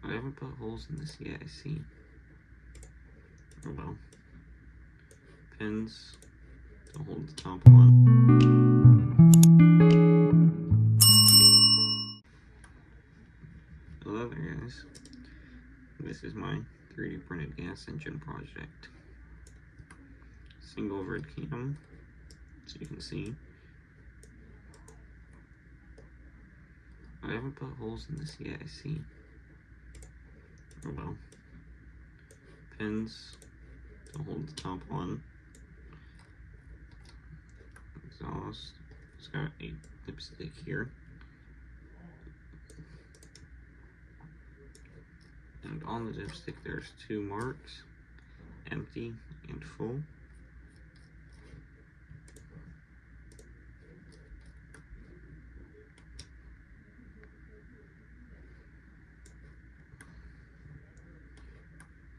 I haven't put holes in this yet, I see. Oh well. Pins to hold the top one. Hello there, guys. This is my 3D printed gas engine project. Single red cam, so you can see. I haven't put holes in this yet, I see. Oh well. Pins to hold the top on. Exhaust. It's got a dipstick here. And on the dipstick there's two marks, empty and full.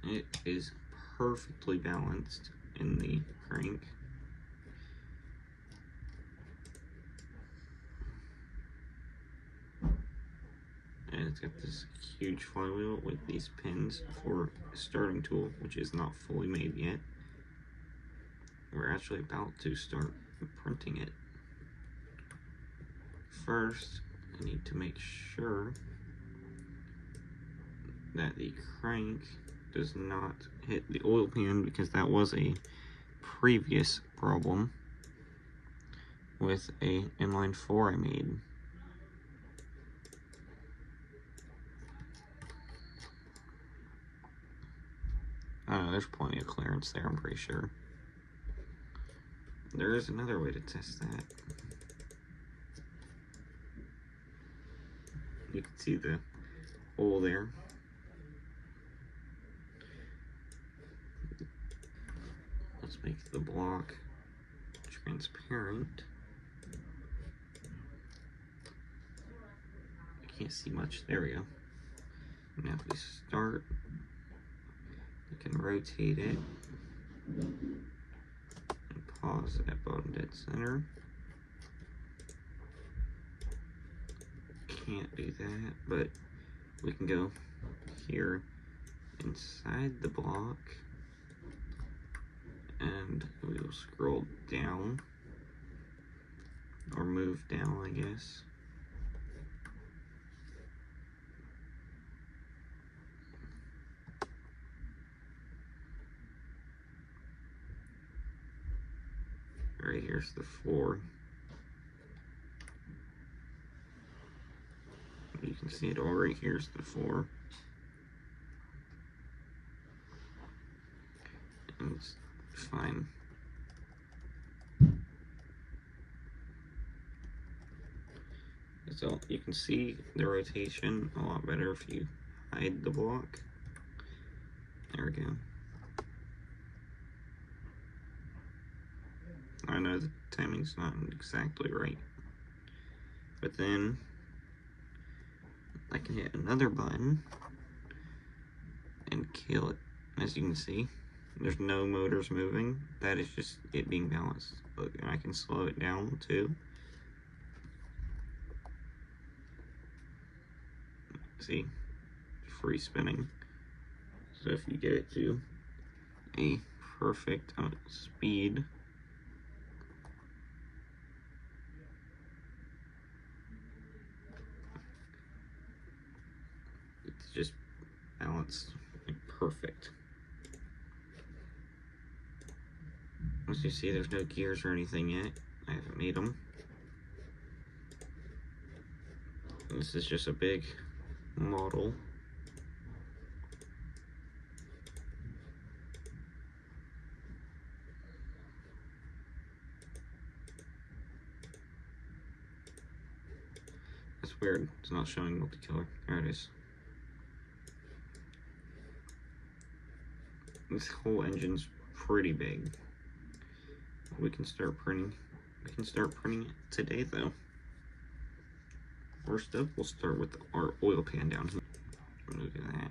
It is perfectly balanced in the crank. And it's got this huge flywheel with these pins for a starting tool, which is not fully made yet. We're actually about to start printing it. First, I need to make sure that the crank does not hit the oil pan, because that was a previous problem with a inline 4 I made. There's plenty of clearance there, I'm pretty sure. There is another way to test that. You can see the hole there. Let's make the block transparent. I can't see much. There we go. Now if we start, we can rotate it and pause at bottom dead center. Can't do that, but we can go here inside the block and we will scroll down, or move down, I guess. Right here's the 4. You can see it all right here's the 4. And it's fine. So you can see the rotation a lot better if you hide the block. There we go. I know the timing's not exactly right, but then I can hit another button and kill it. As you can see, there's no motors moving. That is just it being balanced. Look, and I can slow it down too. See, free spinning. So if you get it to a perfect speed, it's just balanced like perfect. As you see, there's no gears or anything yet. I haven't made them. This is just a big model. That's weird. It's not showing multi-color. There it is. This whole engine's pretty big. We can start printing. We can start printing it today, though. First up, we'll start with our oil pan down here. Look at that.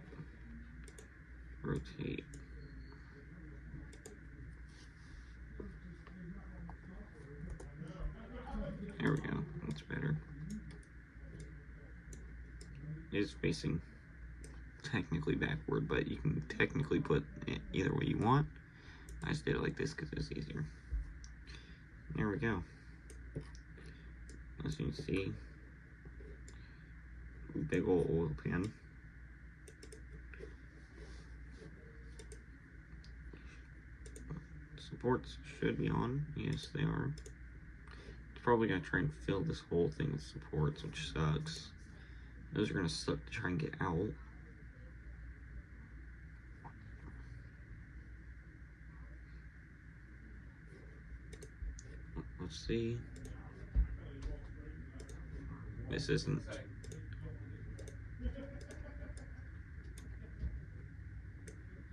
Rotate. There we go. That's better. It is facing technically backward, but you can technically put it either way you want. I just did it like this because it's easier. There we go. As you can see, big old oil pan. Supports should be on. Yes, they are. It's probably gonna try and fill this whole thing with supports, which sucks. Those are gonna suck to try and get out. Let's see. This isn't.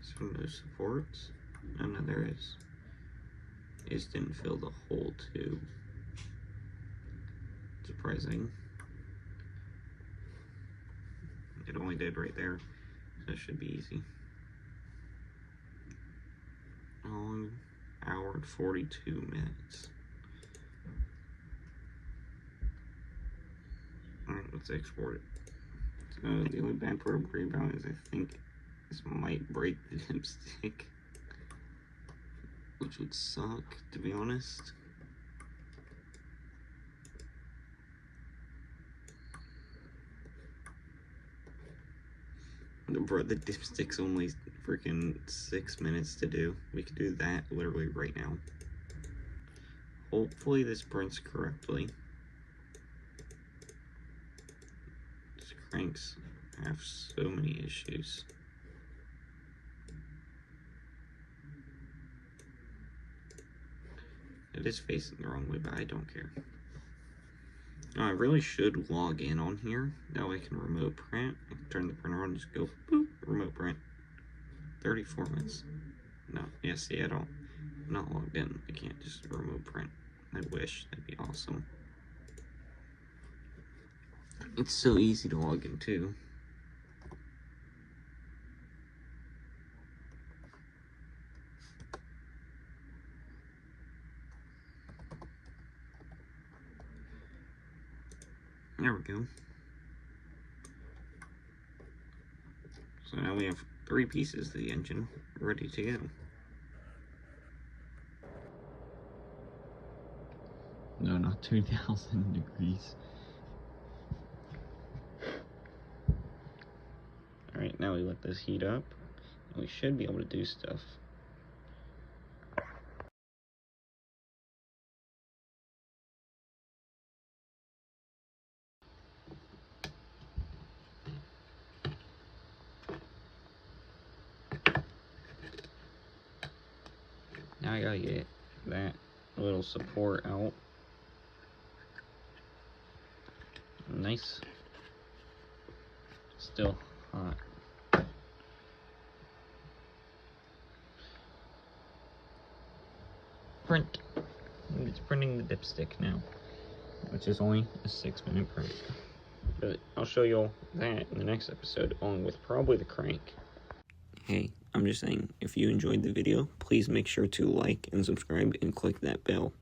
So no supports. No, there is. It just didn't fill the whole tube. Surprising. It only did right there, so it should be easy. Oh, hour and 42 minutes. Alright, let's export it. So the only bad part I'm worried about is I think this might break the dipstick, which would suck, to be honest. Bro, the dipstick's only freaking 6 minutes to do. We could do that literally right now. Hopefully this prints correctly. These cranks have so many issues. It is facing the wrong way, but I don't care. I really should log in on here. That way I can remote print. I can turn the printer on and just go, boop, remote print. 34 minutes. No, yeah, see, I'm not logged in. I can't just remote print. I wish, that'd be awesome. It's so easy to log in too. There we go. So now we have 3 pieces of the engine ready to go. No, not 2,000 degrees. Alright, now we let this heat up, and we should be able to do stuff. Now I gotta get that little support out. Nice. Still hot. Print. It's printing the dipstick now, which is only a 6-minute print. But I'll show you all that in the next episode, along with probably the crank. Hey, I'm just saying, if you enjoyed the video, please make sure to like and subscribe and click that bell.